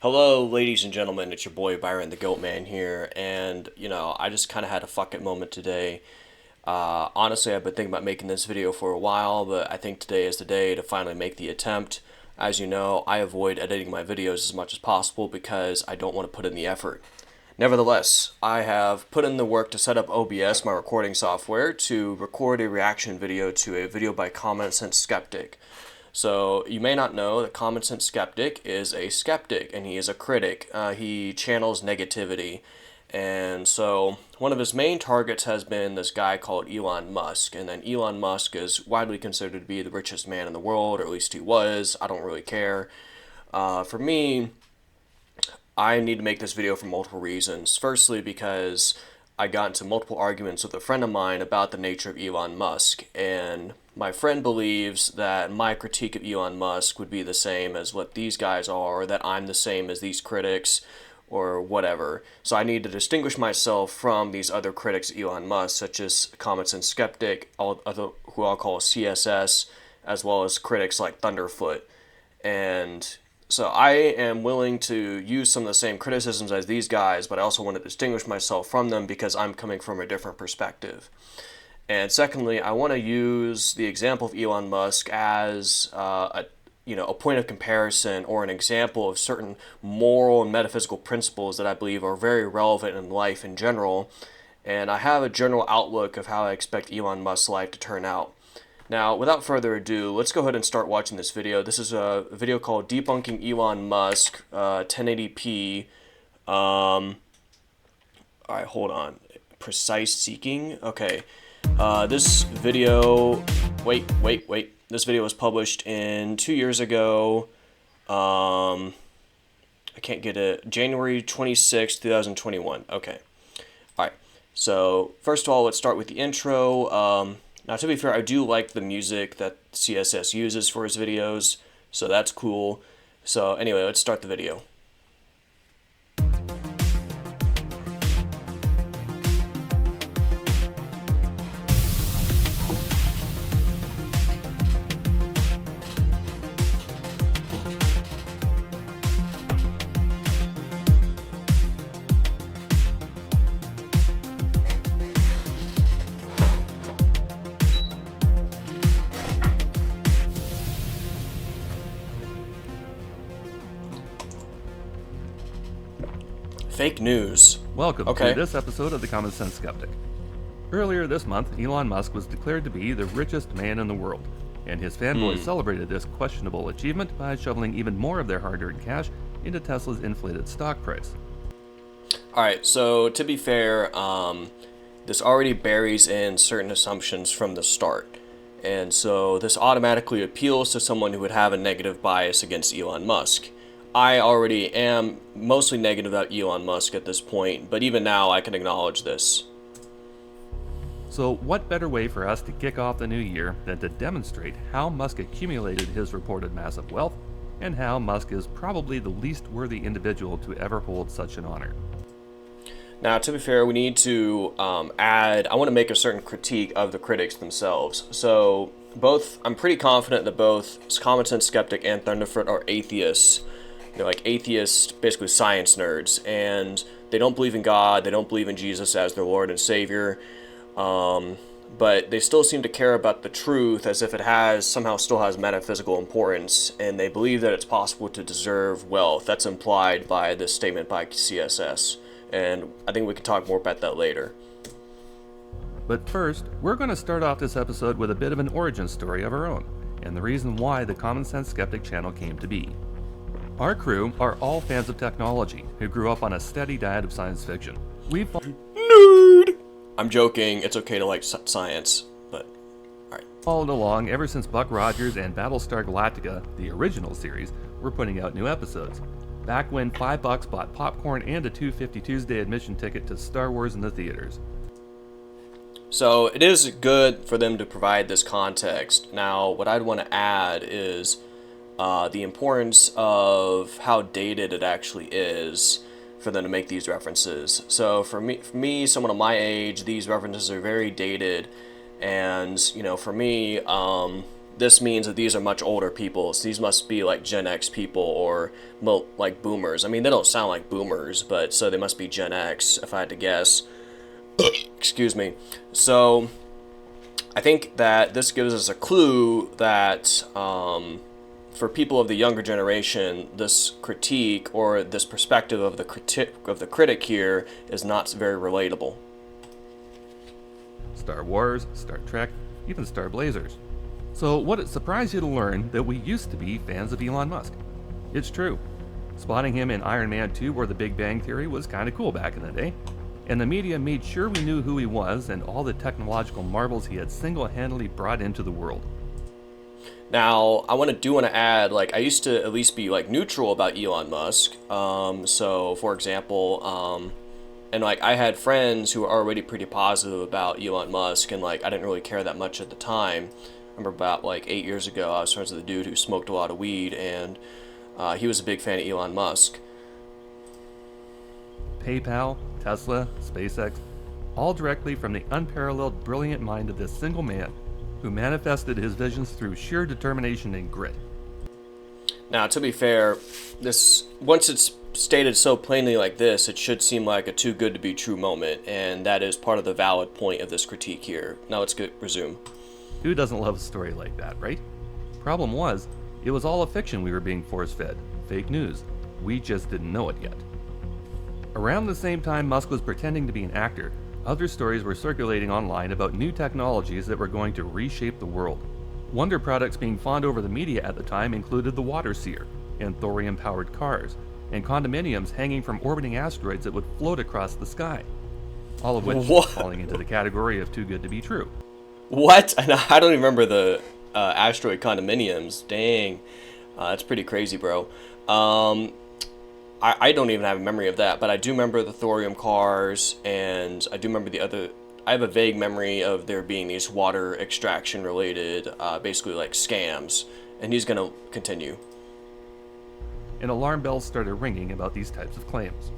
Hello, ladies and gentlemen, it's your boy Byron the Goat Man here, and I just kind of had a fuck it moment today. Honestly, I've been thinking about making this video for a while, but I think today is the day to finally make the attempt. As you know, I avoid editing my videos as much as possible because I don't want to put in the effort. Nevertheless, I have put in the work to set up OBS, my recording software, to record a reaction video to a video by Common Sense Skeptic. So you may not know that Common Sense Skeptic is a skeptic and he is a critic. He channels negativity. And so one of his main targets has been this guy called Elon Musk. And then Elon Musk is widely considered to be the richest man in the world, or at least he was. I don't really care. For me, I need to make this video for multiple reasons. Firstly, because I got into multiple arguments with a friend of mine about the nature of Elon Musk, and my friend believes that my critique of Elon Musk would be the same as what these guys are, or that I'm the same as these critics, or whatever. So I need to distinguish myself from these other critics of Elon Musk, such as Common Sense Skeptic, who I'll call CSS, as well as critics like Thunderfoot. And so I am willing to use some of the same criticisms as these guys, but I also want to distinguish myself from them because I'm coming from a different perspective. And secondly, I want to use the example of Elon Musk as a point of comparison or an example of certain moral and metaphysical principles that I believe are very relevant in life in general. And I have a general outlook of how I expect Elon Musk's life to turn out. Now, without further ado, let's go ahead and start watching this video. This is a video called Debunking Elon Musk, 1080p. Alright, hold on. Precise seeking? Okay. This video... Wait. This video was published in 2 years ago. I can't get it. January 26, 2021. Okay. Alright. So, first of all, let's start with the intro. Now, to be fair, I do like the music that CSS uses for his videos, so that's cool. So anyway, let's start the video. Fake news. Welcome to this episode of the Common Sense Skeptic. Earlier this month, Elon Musk was declared to be the richest man in the world, and his fanboys celebrated this questionable achievement by shoveling even more of their hard-earned cash into Tesla's inflated stock price. Alright, so to be fair, this already buries in certain assumptions from the start. And so this automatically appeals to someone who would have a negative bias against Elon Musk. I already am mostly negative about Elon Musk at this point, but even now I can acknowledge this. So what better way for us to kick off the new year than to demonstrate how Musk accumulated his reported massive wealth, and how Musk is probably the least worthy individual to ever hold such an honor. Now, to be fair, we need to I want to make a certain critique of the critics themselves. So I'm pretty confident that both Common Sense Skeptic and Thunderfoot are atheists. They're like atheist, basically science nerds, and they don't believe in God, they don't believe in Jesus as their Lord and Savior, but they still seem to care about the truth as if it somehow still has metaphysical importance, and they believe that it's possible to deserve wealth. That's implied by this statement by CSS, and I think we can talk more about that later. But first, we're going to start off this episode with a bit of an origin story of our own, and the reason why the Common Sense Skeptic channel came to be. Our crew are all fans of technology who grew up on a steady diet of science fiction. Nerd! I'm joking, it's okay to like science, but alright. Followed along ever since Buck Rogers and Battlestar Galactica, the original series, were putting out new episodes. Back when $5 bought popcorn and a $2.50 Tuesday admission ticket to Star Wars in the theaters. So it is good for them to provide this context. Now, what I'd want to add is the importance of how dated it actually is for them to make these references. So for me, someone of my age, these references are very dated, and for me, this means that these are much older people. So these must be like Gen X people or like boomers. I mean, they don't sound like boomers, but so they must be Gen X if I had to guess. Excuse me. So I think that this gives us a clue that for people of the younger generation, this critique or this perspective of the critic here is not very relatable. Star Wars, Star Trek, even Star Blazers. So would it surprise you to learn that we used to be fans of Elon Musk? It's true. Spotting him in Iron Man 2 or The Big Bang Theory was kinda cool back in the day, and the media made sure we knew who he was and all the technological marvels he had single-handedly brought into the world. Now, I want to add, like, I used to at least be, like, neutral about Elon Musk. So, for example, and, like, I had friends who were already pretty positive about Elon Musk, and, like, I didn't really care that much at the time. I remember about, like, 8 years ago, I was friends with a dude who smoked a lot of weed, and he was a big fan of Elon Musk. PayPal, Tesla, SpaceX, all directly from the unparalleled brilliant mind of this single man who manifested his visions through sheer determination and grit. Now, to be fair, this once it's stated so plainly like this, it should seem like a too good to be true moment, and that is part of the valid point of this critique here. Now let's resume. Who doesn't love a story like that, right? Problem was, it was all a fiction we were being force-fed, fake news. We just didn't know it yet. Around the same time Musk was pretending to be an actor, other stories were circulating online about new technologies that were going to reshape the world. Wonder products being fawned over the media at the time included the water seer, and thorium-powered cars, and condominiums hanging from orbiting asteroids that would float across the sky. All of which falling into the category of too good to be true. What? I don't even remember the asteroid condominiums. Dang. That's pretty crazy, bro. I don't even have a memory of that, but I do remember the thorium cars, and I do remember the other. I have a vague memory of there being these water extraction related, basically like scams, and he's gonna continue. And alarm bells started ringing about these types of claims.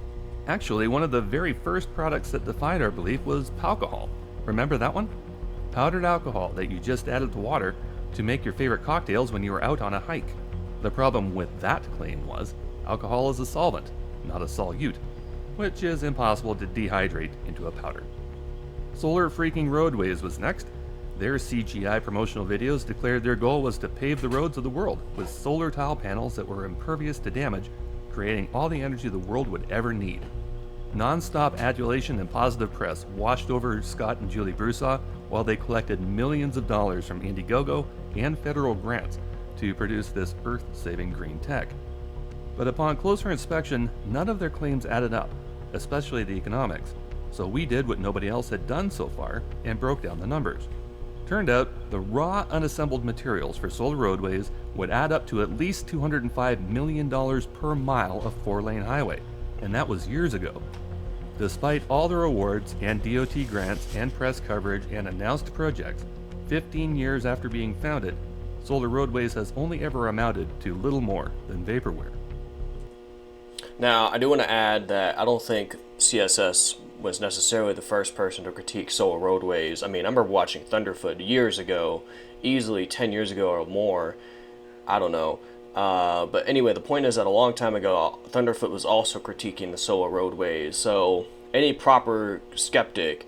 Actually, one of the very first products that defied our belief was alcohol. Remember that one? Powdered alcohol that you just added to water to make your favorite cocktails when you were out on a hike. The problem with that claim was, alcohol is a solvent, not a solute, which is impossible to dehydrate into a powder. Solar Freaking Roadways was next. Their CGI promotional videos declared their goal was to pave the roads of the world with solar tile panels that were impervious to damage, creating all the energy the world would ever need. Non-stop adulation and positive press washed over Scott and Julie Broussard while they collected millions of dollars from Indiegogo and federal grants to produce this earth-saving green tech. But upon closer inspection, none of their claims added up, especially the economics, so we did what nobody else had done so far and broke down the numbers. Turned out, the raw unassembled materials for solar roadways would add up to at least $205 million per mile of 4-lane highway, and that was years ago. Despite all their awards and DOT grants and press coverage and announced projects, 15 years after being founded, Solar Roadways has only ever amounted to little more than vaporware. Now, I do want to add that I don't think CSS was necessarily the first person to critique Solar Roadways. I mean, I remember watching Thunderfoot years ago, easily 10 years ago or more. I don't know. But anyway, the point is that a long time ago, Thunderfoot was also critiquing the Solar Roadways. So any proper skeptic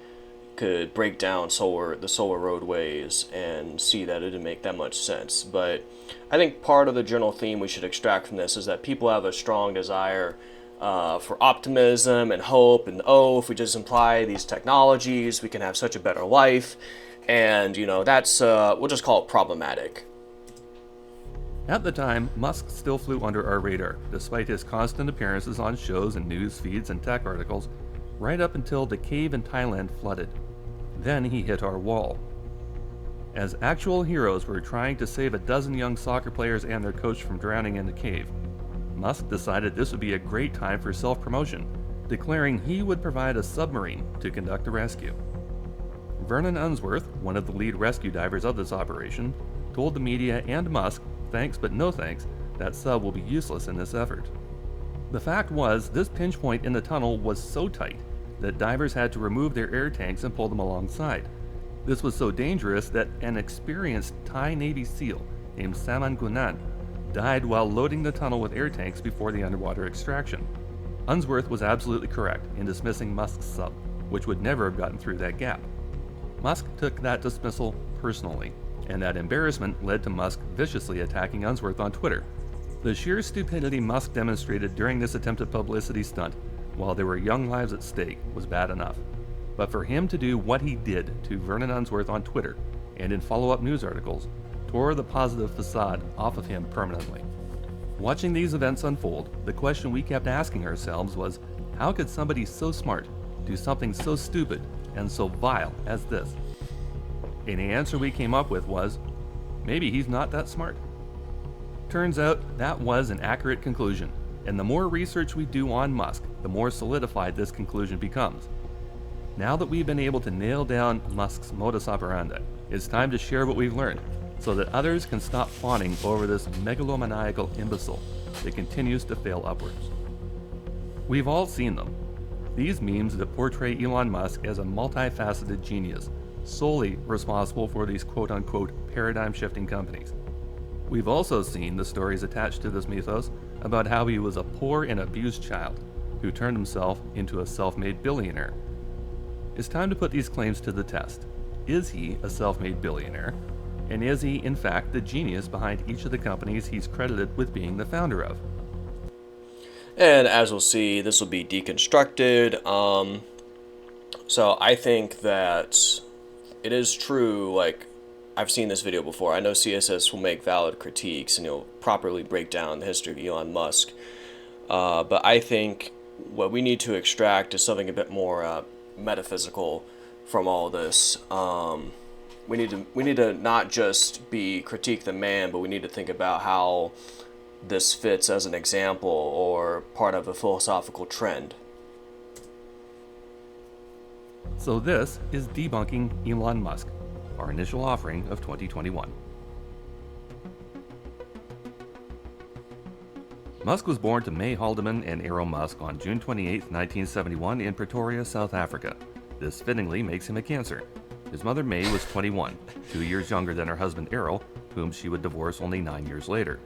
could break down the solar roadways and see that it didn't make that much sense. But I think part of the general theme we should extract from this is that people have a strong desire for optimism and hope, and if we just apply these technologies, we can have such a better life. And that's we'll just call it problematic. At the time, Musk still flew under our radar, despite his constant appearances on shows and news feeds and tech articles, right up until the cave in Thailand flooded. Then he hit our wall. As actual heroes were trying to save a dozen young soccer players and their coach from drowning in the cave, Musk decided this would be a great time for self-promotion, declaring he would provide a submarine to conduct the rescue. Vernon Unsworth, one of the lead rescue divers of this operation, told the media and Musk, thanks but no thanks, that sub will be useless in this effort. The fact was, this pinch point in the tunnel was so tight that divers had to remove their air tanks and pull them alongside. This was so dangerous that an experienced Thai Navy SEAL named Saman Gunan died while loading the tunnel with air tanks before the underwater extraction. Unsworth was absolutely correct in dismissing Musk's sub, which would never have gotten through that gap. Musk took that dismissal personally, and that embarrassment led to Musk viciously attacking Unsworth on Twitter. The sheer stupidity Musk demonstrated during this attempted publicity stunt, while there were young lives at stake, was bad enough. But for him to do what he did to Vernon Unsworth on Twitter, and in follow-up news articles, tore the positive facade off of him permanently. Watching these events unfold, the question we kept asking ourselves was, how could somebody so smart do something so stupid and so vile as this? And the answer we came up with was, maybe he's not that smart. Turns out that was an accurate conclusion, and the more research we do on Musk, the more solidified this conclusion becomes. Now that we've been able to nail down Musk's modus operandi, it's time to share what we've learned, so that others can stop fawning over this megalomaniacal imbecile that continues to fail upwards. We've all seen them. These memes that portray Elon Musk as a multifaceted genius, solely responsible for these quote-unquote paradigm-shifting companies. We've also seen the stories attached to this mythos about how he was a poor and abused child who turned himself into a self-made billionaire. It's time to put these claims to the test. Is he a self-made billionaire? And is he, in fact, the genius behind each of the companies he's credited with being the founder of? And as we'll see, this will be deconstructed. So I think that it is true, like, I've seen this video before. I know CSS will make valid critiques and he'll properly break down the history of Elon Musk. But I think what we need to extract is something a bit more metaphysical from all this. We need to not just critique the man, but we need to think about how this fits as an example or part of a philosophical trend. So this is Debunking Elon Musk, our initial offering of 2021. Musk was born to May Haldeman and Errol Musk on June 28, 1971 in Pretoria, South Africa. This fittingly makes him a Cancer. His mother May was 21, 2 years younger than her husband Errol, whom she would divorce only 9 years later.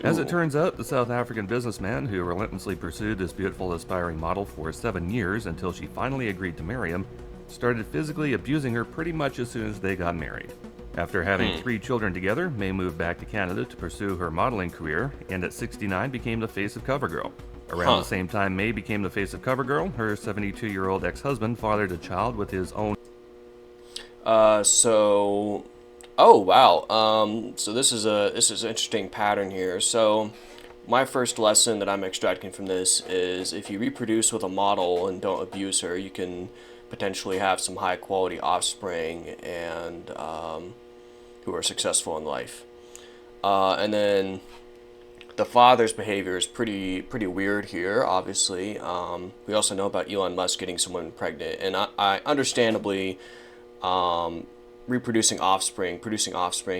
As it turns out, the South African businessman who relentlessly pursued this beautiful aspiring model for 7 years until she finally agreed to marry him, started physically abusing her pretty much as soon as they got married. After having 3 children together, May moved back to Canada to pursue her modeling career, and at 69 became the face of CoverGirl. Around the same time May became the face of CoverGirl, her 72-year-old ex-husband fathered a child with his own... Oh wow. So this is an interesting pattern here. So my first lesson that I'm extracting from this is if you reproduce with a model and don't abuse her, you can potentially have some high quality offspring and who are successful in life. And then the father's behavior is pretty weird here, obviously. We also know about Elon Musk getting someone pregnant, and I understandably, producing offspring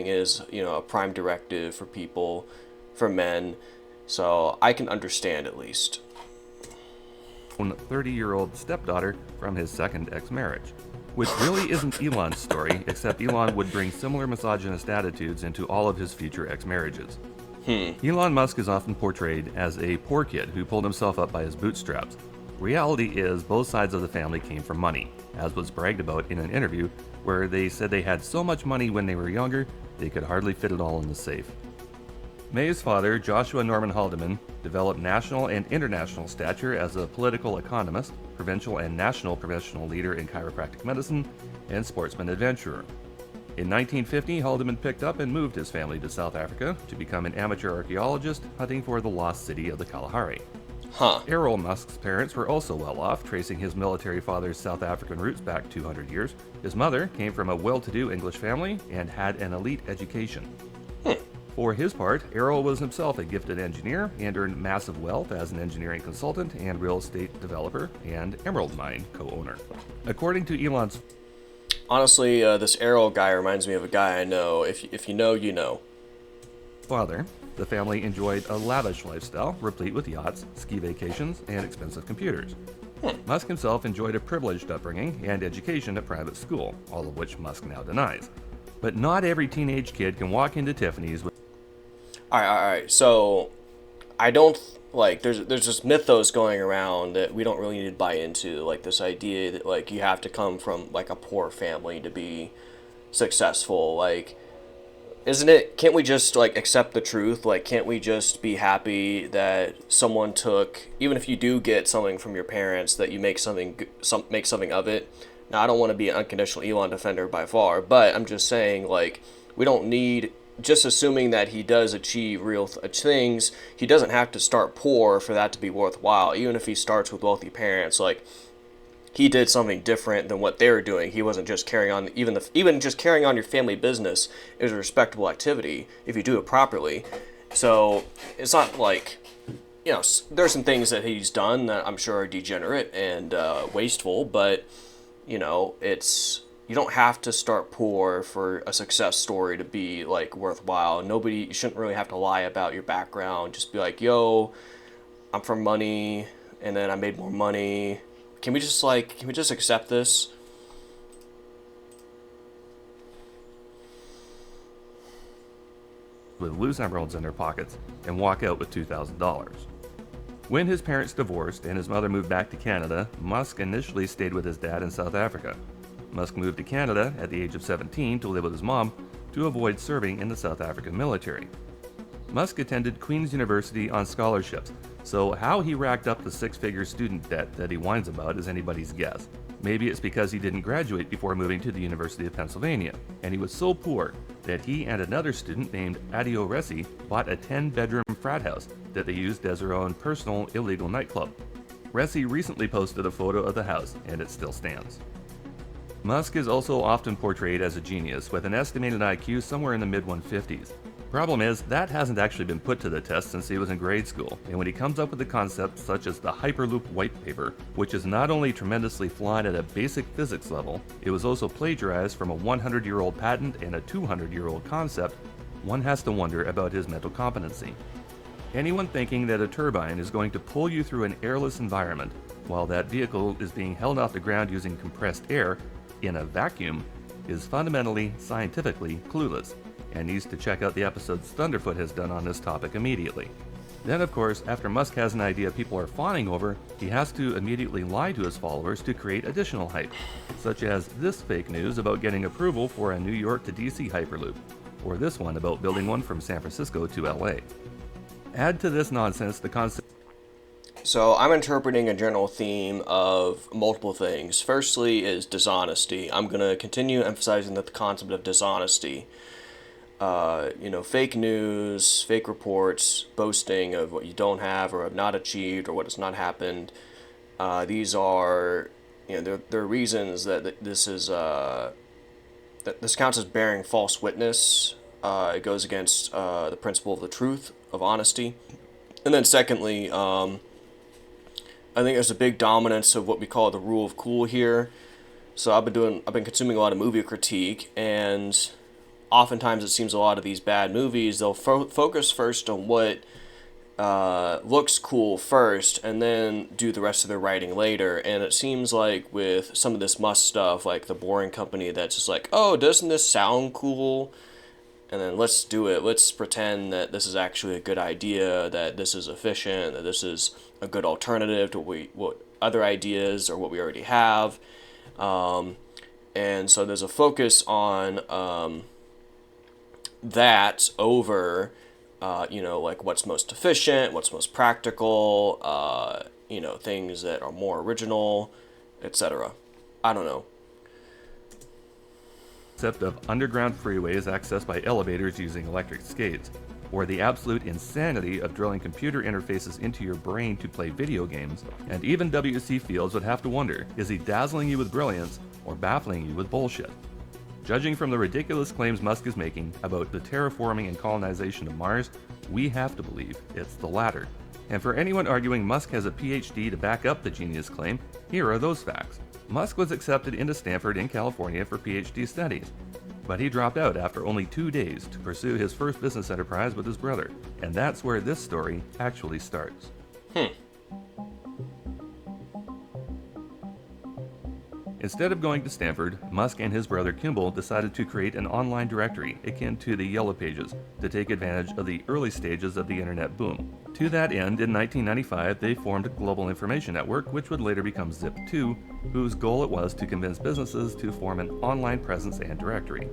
is, a prime directive for people, for men, so I can understand at least. 30-year-old stepdaughter from his second ex-marriage. Which really isn't Elon's story, except Elon would bring similar misogynist attitudes into all of his future ex-marriages. Elon Musk is often portrayed as a poor kid who pulled himself up by his bootstraps. Reality is both sides of the family came from money, as was bragged about in an interview where they said they had so much money when they were younger, they could hardly fit it all in the safe. May's father, Joshua Norman Haldeman, developed national and international stature as a political economist, provincial and national professional leader in chiropractic medicine, and sportsman adventurer. In 1950, Haldeman picked up and moved his family to South Africa to become an amateur archaeologist hunting for the lost city of the Kalahari. Errol Musk's parents were also well off, tracing his military father's South African roots back 200 years. His mother came from a well-to-do English family and had an elite education. For his part, Errol was himself a gifted engineer and earned massive wealth as an engineering consultant and real estate developer and emerald mine co-owner. According to Elon's... Honestly, this Errol guy reminds me of a guy I know. If you know, you know. Father, the family enjoyed a lavish lifestyle, replete with yachts, ski vacations, and expensive computers. Musk himself enjoyed a privileged upbringing and education at private school, all of which Musk now denies. But not every teenage kid can walk into Tiffany's with All right. So I don't like. There's this mythos going around that we don't really need to buy into. Like this idea that like you have to come from like a poor family to be successful. Like, isn't it? Can't we just like accept the truth? Like, can't we just be happy that someone took, even if you do get something from your parents, that you make make something of it? Now, I don't want to be an unconditional Elon defender by far, but I'm just saying like we don't need, just assuming that he does achieve real things. He doesn't have to start poor for that to be worthwhile. Even if he starts with wealthy parents, like he did something different than what they were doing. He wasn't just carrying on, even just carrying on your family business is a respectable activity if you do it properly. So it's not like, you know, there's some things that he's done that I'm sure are degenerate and wasteful, but you know, you don't have to start poor for a success story to be like worthwhile. You shouldn't really have to lie about your background. Just be like, yo, I'm from money, and then I made more money. Can we just accept this? loose emeralds in their pockets and walk out with $2,000. When his parents divorced and his mother moved back to Canada, Musk initially stayed with his dad in South Africa. Musk moved to Canada at the age of 17 to live with his mom to avoid serving in the South African military. Musk attended Queen's University on scholarships, so how he racked up the six-figure student debt that he whines about is anybody's guess. Maybe it's because he didn't graduate before moving to the University of Pennsylvania, and he was so poor that he and another student named Adio Ressi bought a 10-bedroom frat house that they used as their own personal illegal nightclub. Ressi recently posted a photo of the house, and it still stands. Musk is also often portrayed as a genius with an estimated IQ somewhere in the mid-150s. Problem is, that hasn't actually been put to the test since he was in grade school, and when he comes up with a concept such as the Hyperloop white paper, which is not only tremendously flawed at a basic physics level, it was also plagiarized from a 100-year-old patent and a 200-year-old concept, one has to wonder about his mental competency. Anyone thinking that a turbine is going to pull you through an airless environment, while that vehicle is being held off the ground using compressed air in a vacuum, is fundamentally, scientifically clueless, and needs to check out the episodes Thunderfoot has done on this topic immediately. Then, of course, after Musk has an idea people are fawning over, he has to immediately lie to his followers to create additional hype, such as this fake news about getting approval for a New York to DC Hyperloop, or this one about building one from San Francisco to LA. Add to this nonsense the concept. So I'm interpreting a general theme of multiple things. Firstly is dishonesty. I'm going to continue emphasizing that the concept of dishonesty. Fake news, fake reports, boasting of what you don't have or have not achieved or what has not happened. These are, there are reasons that this is that this counts as bearing false witness. It goes against the principle of the truth, of honesty. And then secondly, I think there's a big dominance of what we call the rule of cool here. So I've been consuming a lot of movie critique, and oftentimes it seems a lot of these bad movies, they'll focus first on what looks cool first and then do the rest of their writing later. And it seems like with some of this Musk stuff, like The Boring Company, that's just like, oh, doesn't this sound cool? And then let's do it. Let's pretend that this is actually a good idea, that this is efficient, that this is a good alternative to what other ideas or what we already have. And so there's a focus on that over, like what's most efficient, what's most practical, things that are more original, etc. I don't know. Concept of underground freeways accessed by elevators using electric skates, or the absolute insanity of drilling computer interfaces into your brain to play video games, and even W.C. Fields would have to wonder, is he dazzling you with brilliance or baffling you with bullshit? Judging from the ridiculous claims Musk is making about the terraforming and colonization of Mars, we have to believe it's the latter. And for anyone arguing Musk has a PhD to back up the genius claim, here are those facts. Musk was accepted into Stanford in California for PhD studies, but he dropped out after only 2 days to pursue his first business enterprise with his brother, and that's where this story actually starts. Instead of going to Stanford, Musk and his brother Kimball decided to create an online directory akin to the Yellow Pages to take advantage of the early stages of the internet boom. To that end, in 1995, they formed a Global Information Network, which would later become Zip2, whose goal it was to convince businesses to form an online presence and directory.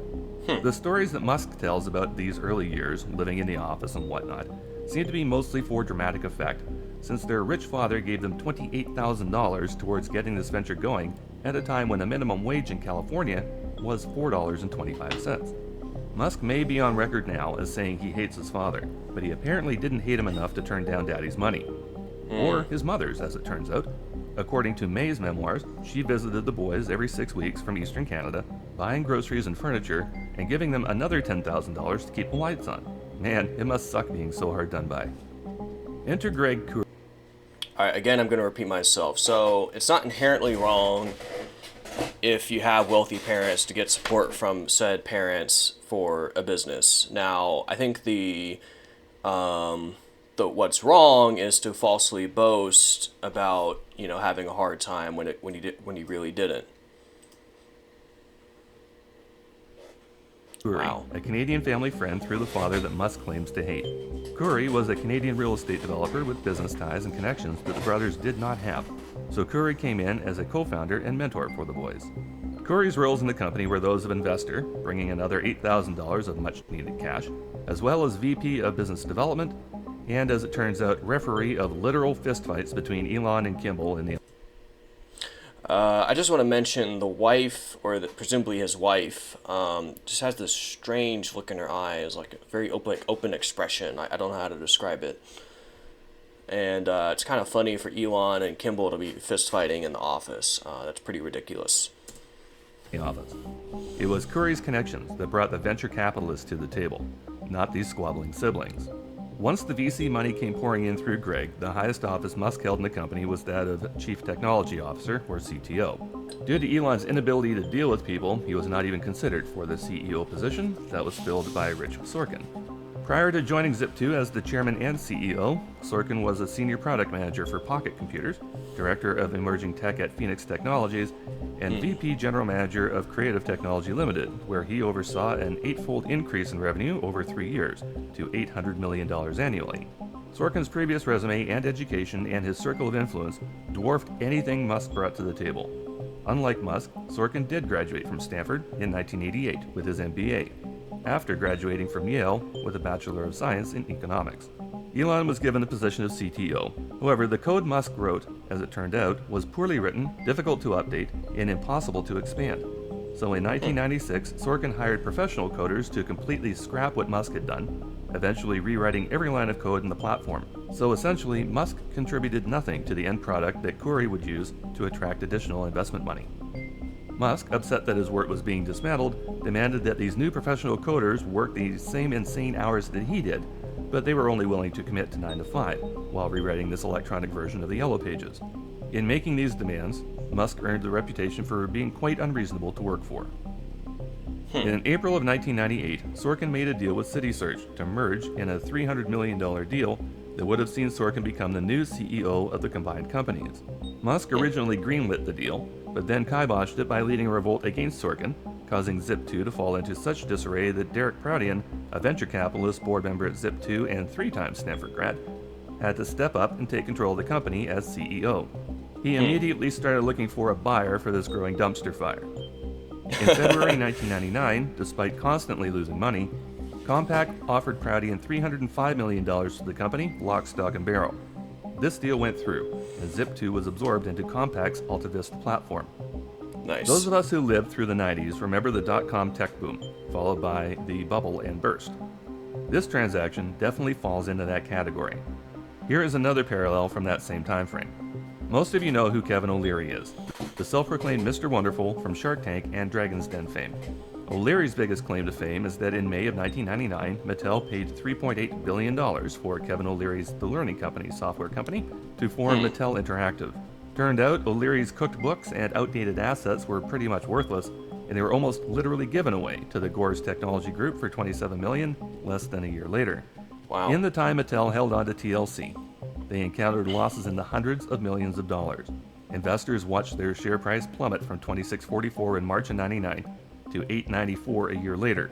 The stories that Musk tells about these early years, living in the office and whatnot, seem to be mostly for dramatic effect, since their rich father gave them $28,000 towards getting this venture going at a time when the minimum wage in California was $4.25. Musk may be on record now as saying he hates his father, but he apparently didn't hate him enough to turn down Daddy's money. Or his mother's, as it turns out. According to May's memoirs, she visited the boys every 6 weeks from Eastern Canada, buying groceries and furniture, and giving them another $10,000 to keep the lights on. Man, it must suck being so hard done by. Enter Greg Coury. Alright, again, I'm going to repeat myself. So, it's not inherently wrong if you have wealthy parents to get support from said parents for a business. Now, I think the what's wrong is to falsely boast about, having a hard time when he really didn't. Coury, Wow. a Canadian family friend through the father that Musk claims to hate. Coury was a Canadian real estate developer with business ties and connections that the brothers did not have, so Coury came in as a co-founder and mentor for the boys. Coury's roles in the company were those of investor, bringing another $8,000 of much-needed cash, as well as VP of Business Development, and as it turns out, referee of literal fistfights between Elon and Kimball in the I just want to mention the wife, or presumably his wife, just has this strange look in her eyes, like a very open expression. I don't know how to describe it. And it's kind of funny for Elon and Kimball to be fist fighting in the office. That's pretty ridiculous. office. It was Coury's connections that brought the venture capitalists to the table, not these squabbling siblings. Once the VC money came pouring in through Greg, the highest office Musk held in the company was that of Chief Technology Officer, or CTO. Due to Elon's inability to deal with people, he was not even considered for the CEO position that was filled by Rich Sorkin. Prior to joining Zip2 as the chairman and CEO, Sorkin was a senior product manager for Pocket Computers, director of emerging tech at Phoenix Technologies, and VP general manager of Creative Technology Limited, where he oversaw an 8-fold increase in revenue over 3 years to $800 million annually. Sorkin's previous resume and education and his circle of influence dwarfed anything Musk brought to the table. Unlike Musk, Sorkin did graduate from Stanford in 1988 with his MBA, after graduating from Yale with a Bachelor of Science in Economics. Elon was given the position of CTO. However, the code Musk wrote, as it turned out, was poorly written, difficult to update, and impossible to expand. So in 1996, Sorkin hired professional coders to completely scrap what Musk had done, eventually rewriting every line of code in the platform. So essentially, Musk contributed nothing to the end product that Coury would use to attract additional investment money. Musk, upset that his work was being dismantled, demanded that these new professional coders work the same insane hours that he did, but they were only willing to commit to 9 to 5, while rewriting this electronic version of the Yellow Pages. In making these demands, Musk earned the reputation for being quite unreasonable to work for. In April of 1998, Sorkin made a deal with CitySearch to merge in a $300 million deal that would have seen Sorkin become the new CEO of the combined companies. Musk originally greenlit the deal, but then kiboshed it by leading a revolt against Sorkin, causing Zip2 to fall into such disarray that Derek Proudian, a venture capitalist board member at Zip2 and 3-time Stanford grad, had to step up and take control of the company as CEO. He immediately started looking for a buyer for this growing dumpster fire. In February 1999, despite constantly losing money, Compaq offered Proudian $305 million to the company, lock, stock, and barrel. This deal went through, and Zip2 was absorbed into Compaq's AltaVista platform. Nice. Those of us who lived through the 90s remember the dot-com tech boom, followed by the bubble and burst. This transaction definitely falls into that category. Here is another parallel from that same time frame. Most of you know who Kevin O'Leary is, the self-proclaimed Mr. Wonderful from Shark Tank and Dragon's Den fame. O'Leary's biggest claim to fame is that in May of 1999, Mattel paid $3.8 billion for Kevin O'Leary's The Learning Company software company to form Mattel Interactive. Turned out, O'Leary's cooked books and outdated assets were pretty much worthless, and they were almost literally given away to the Gores Technology Group for $27 million less than a year later. Wow. In the time Mattel held on to TLC, they encountered losses in the hundreds of millions of dollars. Investors watched their share price plummet from $26.44 in March of '99 to $8.94 a year later.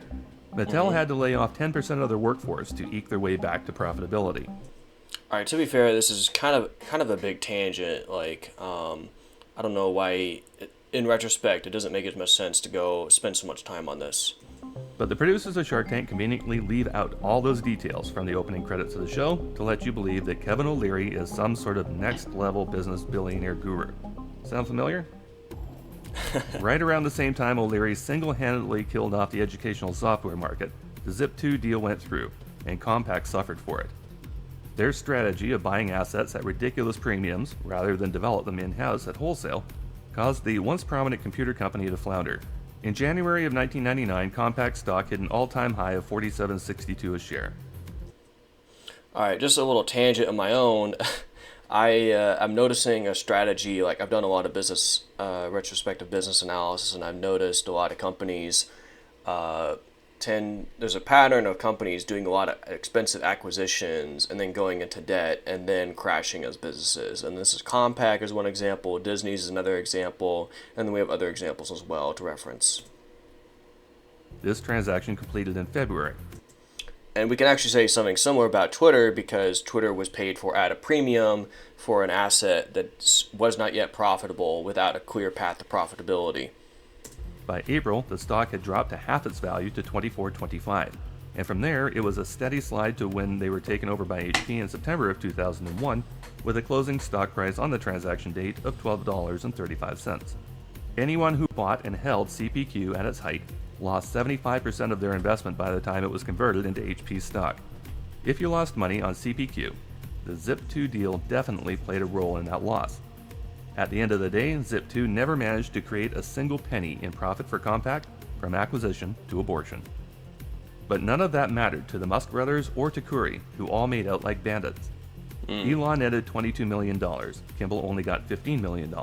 Mattel had to lay off 10% of their workforce to eke their way back to profitability. All right, to be fair, this is kind of a big tangent. Like, I don't know why. In retrospect, it doesn't make as much sense to go spend so much time on this. But the producers of Shark Tank conveniently leave out all those details from the opening credits of the show to let you believe that Kevin O'Leary is some sort of next-level business billionaire guru. Sound familiar? Right around the same time O'Leary single-handedly killed off the educational software market, the Zip2 deal went through, and Compaq suffered for it. Their strategy of buying assets at ridiculous premiums rather than develop them in-house at wholesale caused the once prominent computer company to flounder. In January of 1999, Compaq stock hit an all-time high of $47.62 a share. All right, just a little tangent of my own. I'm noticing a strategy. Like, I've done a lot of business, retrospective business analysis, and I've noticed a lot of companies there's a pattern of companies doing a lot of expensive acquisitions and then going into debt and then crashing as businesses. And this is Compaq is one example, Disney's is another example, and then we have other examples as well to reference. This transaction completed in February. And we can actually say something similar about Twitter, because Twitter was paid for at a premium for an asset that was not yet profitable without a clear path to profitability. By April, the stock had dropped to half its value to $24.25, and from there it was a steady slide to when they were taken over by HP in September of 2001, with a closing stock price on the transaction date of $12.35. Anyone who bought and held CPQ at its height lost 75% of their investment by the time it was converted into HP stock. If you lost money on CPQ, the Zip2 deal definitely played a role in that loss. At the end of the day, Zip2 never managed to create a single penny in profit for Compaq, from acquisition to abortion. But none of that mattered to the Musk brothers or to Curry, who all made out like bandits. Elon netted $22 million. Kimball only got $15 million.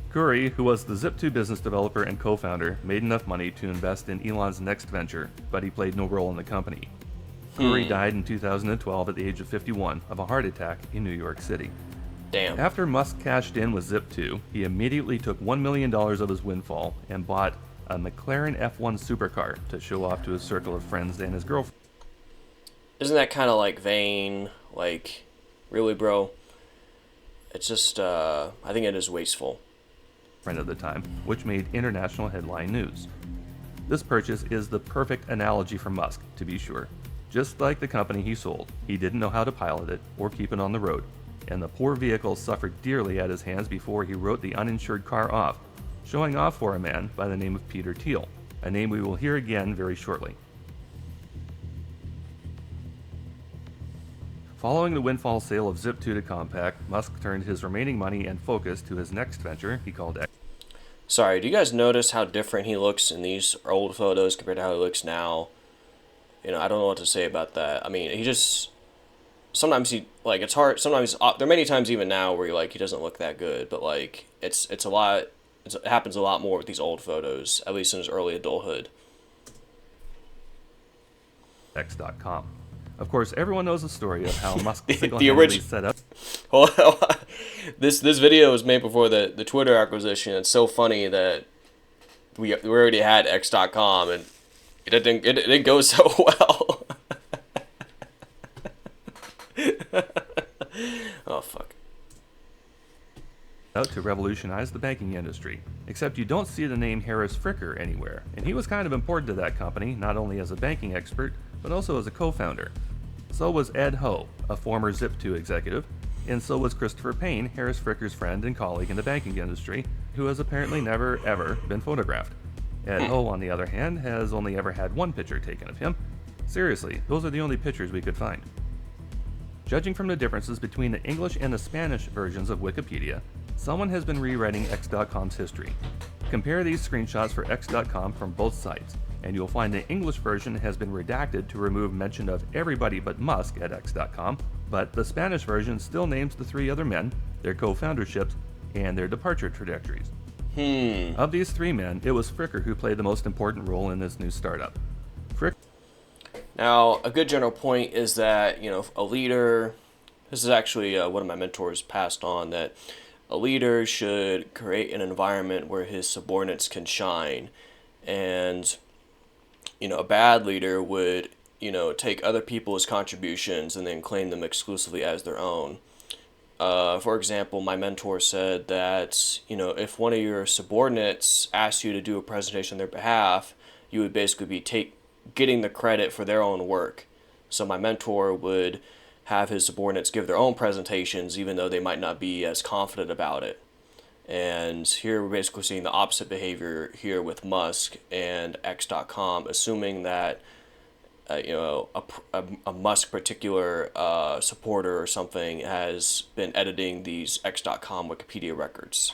Curry, who was the Zip2 business developer and co-founder, made enough money to invest in Elon's next venture, but he played no role in the company. Curry died in 2012 at the age of 51 of a heart attack in New York City. Damn. After Musk cashed in with Zip2, he immediately took $1 million of his windfall and bought a McLaren F1 supercar to show off to his circle of friends and his girlfriend. Isn't that kind of like vain? Like, really, bro? It's just, I think it is wasteful. At the time, which made international headline news. This purchase is the perfect analogy for Musk, to be sure. Just like the company he sold, he didn't know how to pilot it or keep it on the road, and the poor vehicle suffered dearly at his hands before he wrote the uninsured car off, showing off for a man by the name of Peter Thiel, a name we will hear again very shortly. Following the windfall sale of Zip2 to Compaq, Musk turned his remaining money and focus to his next venture he called X. Sorry, do you guys notice how different he looks in these old photos compared to how he looks now? You know, I don't know what to say about that. I mean, he just... Sometimes he, like, it's hard, sometimes, there are many times even now where, like, he doesn't look that good, but, like, it happens a lot more with these old photos, at least in his early adulthood. X.com. Of course, everyone knows the story of how Musk single-handedly set up... This video was made before the Twitter acquisition. It's so funny that we already had X.com, and it didn't go so well. Oh, fuck. Out to revolutionize the banking industry. Except you don't see the name Harris Fricker anywhere, and he was kind of important to that company, not only as a banking expert, but also as a co-founder. So was Ed Ho, a former Zip2 executive, and so was Christopher Payne, Harris Fricker's friend and colleague in the banking industry, who has apparently never, ever been photographed. Ed Ho, on the other hand, has only ever had one picture taken of him. Seriously, those are the only pictures we could find. Judging from the differences between the English and the Spanish versions of Wikipedia, someone has been rewriting X.com's history. Compare these screenshots for X.com from both sites, and you'll find the English version has been redacted to remove mention of everybody but Musk at X.com, but the Spanish version still names the three other men, their co-founderships, and their departure trajectories. Of these three men, it was Fricker who played the most important role in this new startup. Now, a good general point is that, you know, a leader, this is actually one of my mentors passed on, that a leader should create an environment where his subordinates can shine. And, a bad leader would, take other people's contributions and then claim them exclusively as their own. For example, my mentor said that, if one of your subordinates asked you to do a presentation on their behalf, you would basically be getting the credit for their own work. So my mentor would have his subordinates give their own presentations, even though they might not be as confident about it. And here we're basically seeing the opposite behavior here with Musk and X.com, assuming that a Musk particular supporter or something has been editing these X.com Wikipedia records.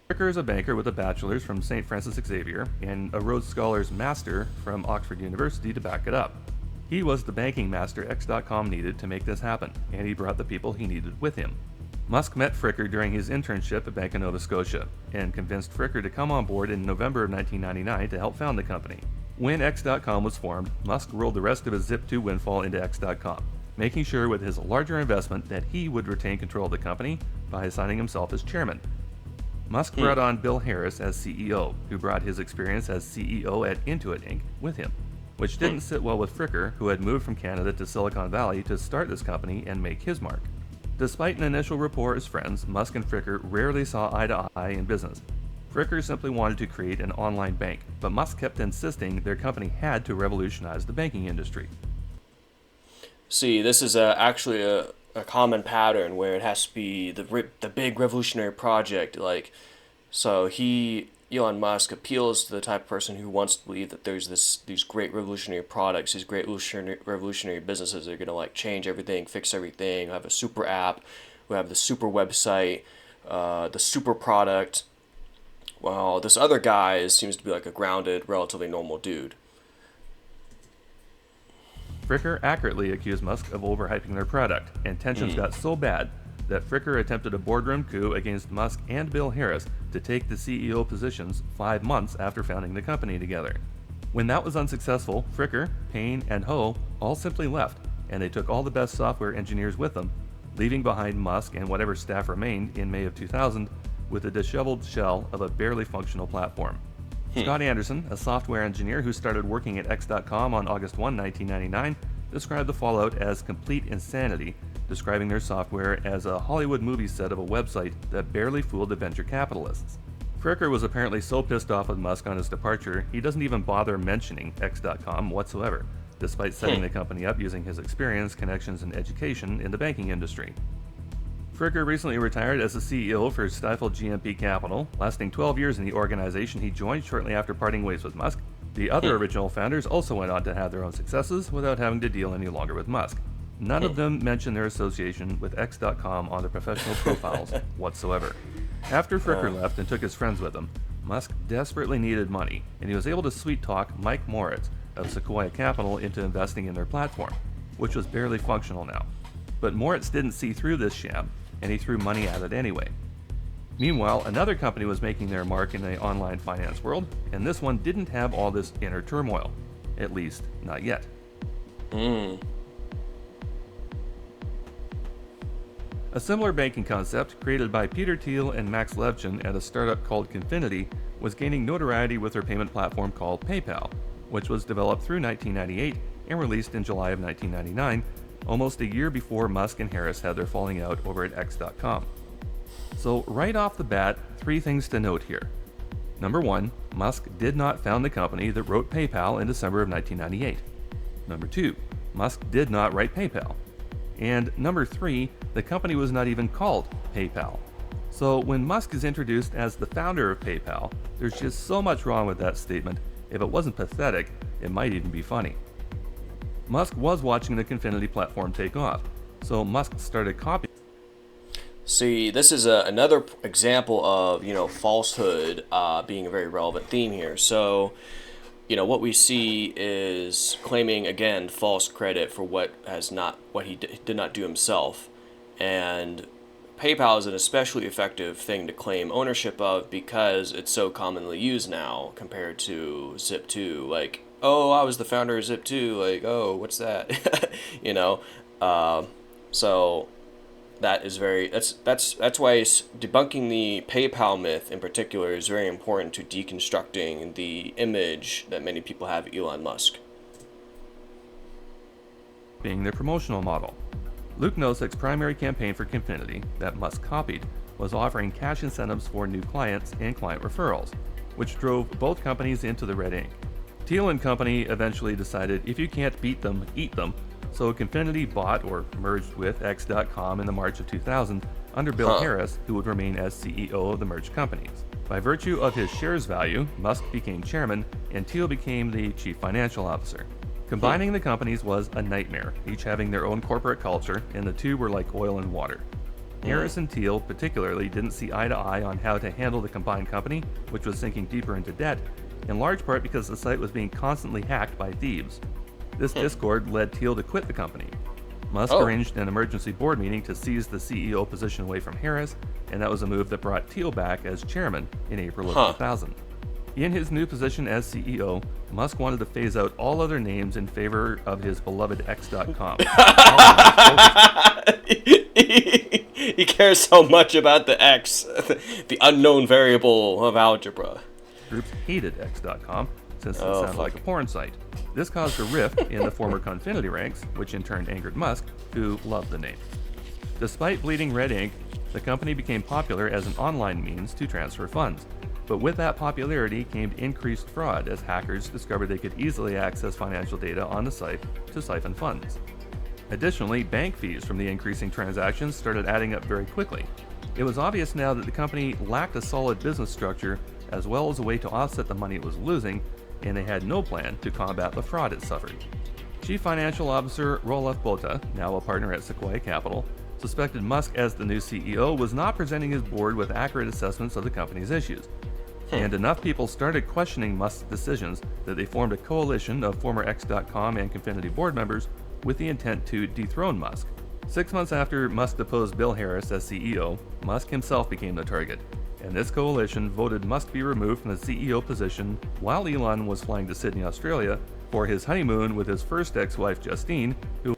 Fricker is a banker with a bachelor's from St. Francis Xavier and a Rhodes Scholars Master from Oxford University to back it up. He was the banking master X.com needed to make this happen, and he brought the people he needed with him. Musk met Fricker during his internship at Bank of Nova Scotia and convinced Fricker to come on board in November of 1999 to help found the company. When X.com was formed, Musk rolled the rest of his Zip2 windfall into X.com, making sure with his larger investment that he would retain control of the company by assigning himself as chairman. Musk brought on Bill Harris as CEO, who brought his experience as CEO at Intuit Inc. with him, which didn't sit well with Fricker, who had moved from Canada to Silicon Valley to start this company and make his mark. Despite an initial rapport as friends, Musk and Fricker rarely saw eye to eye in business. Fricker simply wanted to create an online bank, but Musk kept insisting their company had to revolutionize the banking industry. See, this is actually a common pattern where it has to be the big revolutionary project. So Elon Musk appeals to the type of person who wants to believe that there's these great revolutionary products, these great revolutionary businesses that are gonna change everything, fix everything. We have a super app, we have the super website, the super product. Well, this other guy seems to be like a grounded, relatively normal dude. Fricker accurately accused Musk of overhyping their product, and tensions got so bad that Fricker attempted a boardroom coup against Musk and Bill Harris to take the CEO positions 5 months after founding the company together. When that was unsuccessful, Fricker, Payne, and Ho all simply left, and they took all the best software engineers with them, leaving behind Musk and whatever staff remained in May of 2000 with a disheveled shell of a barely functional platform. Scott Anderson, a software engineer who started working at X.com on August 1, 1999, described the fallout as complete insanity, describing their software as a Hollywood movie set of a website that barely fooled the venture capitalists. Fricker was apparently so pissed off with Musk on his departure, he doesn't even bother mentioning X.com whatsoever, despite setting the company up using his experience, connections, and education in the banking industry. Fricker recently retired as the CEO for Stifel GMP Capital, lasting 12 years in the organization he joined shortly after parting ways with Musk. The other original founders also went on to have their own successes without having to deal any longer with Musk. None of them mention their association with X.com on their professional profiles whatsoever. After Fricker left and took his friends with him, Musk desperately needed money, and he was able to sweet-talk Mike Moritz of Sequoia Capital into investing in their platform, which was barely functional now. But Moritz didn't see through this sham, and he threw money at it anyway. Meanwhile, another company was making their mark in the online finance world, and this one didn't have all this inner turmoil. At least, not yet. A similar banking concept, created by Peter Thiel and Max Levchin at a startup called Confinity, was gaining notoriety with their payment platform called PayPal, which was developed through 1998 and released in July of 1999, almost a year before Musk and Harris had their falling out over at X.com. So right off the bat, 3 things to note here. Number 1, Musk did not found the company that wrote PayPal in December of 1998. Number 2, Musk did not write PayPal. And number 3, the company was not even called PayPal. So when Musk is introduced as the founder of PayPal, there's just so much wrong with that statement. If it wasn't pathetic, it might even be funny. Musk was watching the Confinity platform take off, so Musk started copying. See, this is another example of, falsehood being a very relevant theme here. So, what we see is claiming, again, false credit for what he did not do himself. And PayPal is an especially effective thing to claim ownership of because it's so commonly used now compared to Zip2. Like, oh, I was the founder of Zip2. Like, oh, what's that? So That is very that's why debunking the PayPal myth in particular is very important to deconstructing the image that many people have of Elon Musk. Being their promotional model. Luke Nosek's primary campaign for Confinity, that Musk copied, was offering cash incentives for new clients and client referrals, which drove both companies into the red ink. Thiel and company eventually decided if you can't beat them, eat them, so Confinity bought or merged with X.com in the March of 2000 under Bill Harris, who would remain as CEO of the merged companies. By virtue of his shares value, Musk became chairman and Thiel became the chief financial officer. Combining the companies was a nightmare, each having their own corporate culture, and the two were like oil and water. Harris and Thiel particularly didn't see eye to eye on how to handle the combined company, which was sinking deeper into debt, in large part because the site was being constantly hacked by thieves. This discord led Thiel to quit the company. Musk arranged an emergency board meeting to seize the CEO position away from Harris, and that was a move that brought Thiel back as chairman in April of 2000. In his new position as CEO, Musk wanted to phase out all other names in favor of his beloved X.com. He cares so much about the X, the unknown variable of algebra. Groups hated X.com since it sounded like a porn site. This caused a rift in the former Confinity ranks, which in turn angered Musk, who loved the name. Despite bleeding red ink, the company became popular as an online means to transfer funds. But with that popularity came increased fraud as hackers discovered they could easily access financial data on the site to siphon funds. Additionally, bank fees from the increasing transactions started adding up very quickly. It was obvious now that the company lacked a solid business structure as well as a way to offset the money it was losing, and they had no plan to combat the fraud it suffered. Chief Financial Officer Roelof Botha, now a partner at Sequoia Capital, suspected Musk as the new CEO was not presenting his board with accurate assessments of the company's issues. And enough people started questioning Musk's decisions that they formed a coalition of former X.com and Confinity board members with the intent to dethrone Musk. 6 months after Musk deposed Bill Harris as CEO, Musk himself became the target, and this coalition voted Musk be removed from the CEO position while Elon was flying to Sydney, Australia for his honeymoon with his first ex-wife Justine, who...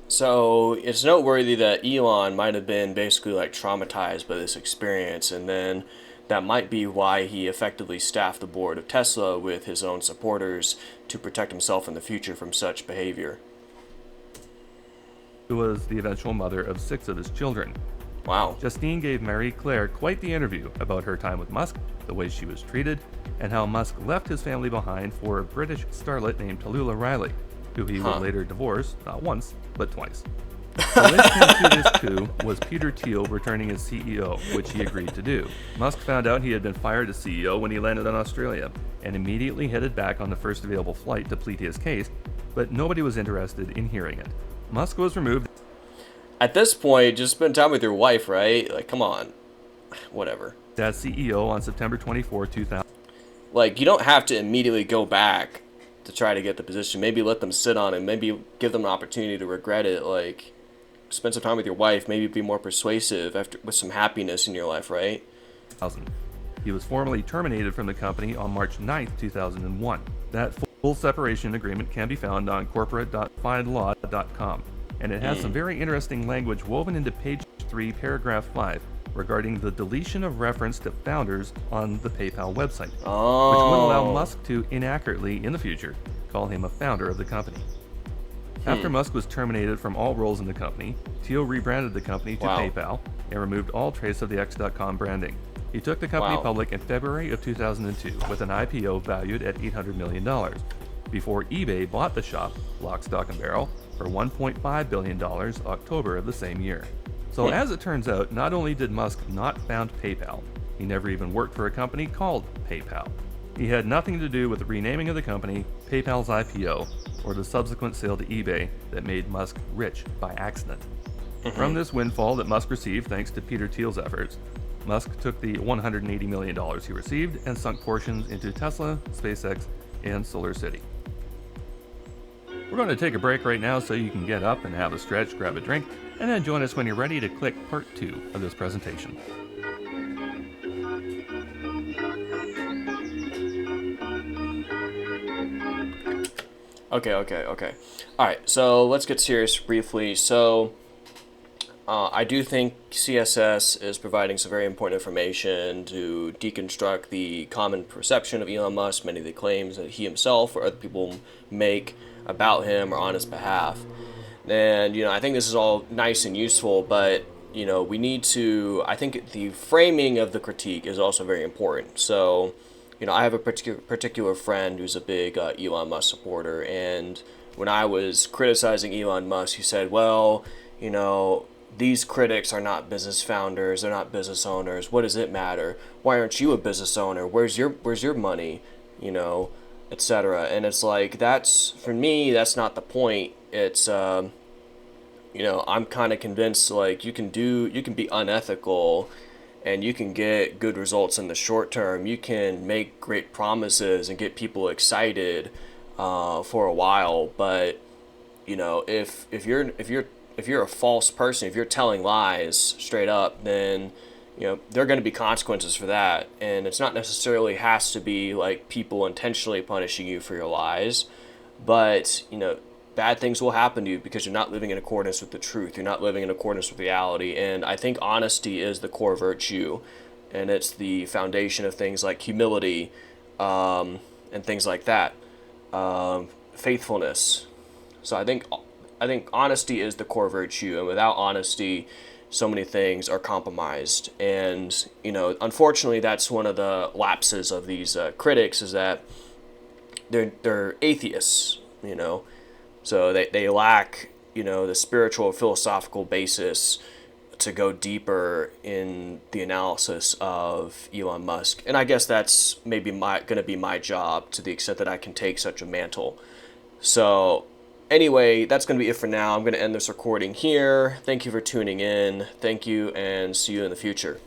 So it's noteworthy that Elon might have been basically like traumatized by this experience, and then that might be why he effectively staffed the board of Tesla with his own supporters to protect himself in the future from such behavior. Who was the eventual mother of 6 of his children. Wow. Justine gave Marie Claire quite the interview about her time with Musk, the way she was treated, and how Musk left his family behind for a British starlet named Tallulah Riley, who he would later divorce, not once, but twice. The linchpin to this coup was Peter Thiel returning as CEO, which he agreed to do. Musk found out he had been fired as CEO when he landed in Australia, and immediately headed back on the first available flight to plead his case, but nobody was interested in hearing it. Musk was removed. At this point, just spend time with your wife, right? Like, come on. Whatever. As CEO on September 24, 2000. Like, you don't have to immediately go back to try to get the position. Maybe let them sit on it. Maybe give them an opportunity to regret it. Like, spend some time with your wife. Maybe be more persuasive with some happiness in your life, right? He was formally terminated from the company on March 9, 2001. That full separation agreement can be found on corporate.findlaw.com, and it has some very interesting language woven into page 3, paragraph 5, regarding the deletion of reference to founders on the PayPal website, which would allow Musk to inaccurately, in the future, call him a founder of the company. After Musk was terminated from all roles in the company, Thiel rebranded the company to PayPal and removed all trace of the X.com branding. He took the company public in February of 2002 with an IPO valued at $800 million, before eBay bought the shop, lock, stock, and barrel, for $1.5 billion October of the same year. So as it turns out, not only did Musk not found PayPal, he never even worked for a company called PayPal. He had nothing to do with the renaming of the company, PayPal's IPO, or the subsequent sale to eBay that made Musk rich by accident. From this windfall that Musk received thanks to Peter Thiel's efforts, Musk took the $180 million he received and sunk portions into Tesla, SpaceX, and Solar City. We're going to take a break right now so you can get up and have a stretch, grab a drink, and then join us when you're ready to click part 2 of this presentation. Okay. Alright, so let's get serious briefly. So, I do think CSS is providing some very important information to deconstruct the common perception of Elon Musk, many of the claims that he himself or other people make about him or on his behalf. And, I think this is all nice and useful, but, we need to, I think the framing of the critique is also very important. So, I have a particular friend who's a big Elon Musk supporter, and when I was criticizing Elon Musk, he said, well, these critics are not business founders, they're not business owners. What does it matter? Why aren't you a business owner? Where's your money? Etc. And it's like, that's, for me, that's not the point. It's I'm kind of convinced, like, you can be unethical and you can get good results in the short term. You can make great promises and get people excited for a while, but if you're a false person, if you're telling lies straight up, then there are going to be consequences for that. And it's not necessarily has to be like people intentionally punishing you for your lies, but bad things will happen to you because you're not living in accordance with the truth. You're not living in accordance with reality. And I think honesty is the core virtue, and it's the foundation of things like humility, and things like that, faithfulness. So I think honesty is the core virtue, and without honesty, so many things are compromised. And unfortunately, that's one of the lapses of these critics, is that they're atheists. So they lack the spiritual philosophical basis to go deeper in the analysis of Elon Musk. And I guess that's maybe going to be my job, to the extent that I can take such a mantle. So anyway, that's going to be it for now. I'm going to end this recording here. Thank you for tuning in. Thank you, and see you in the future.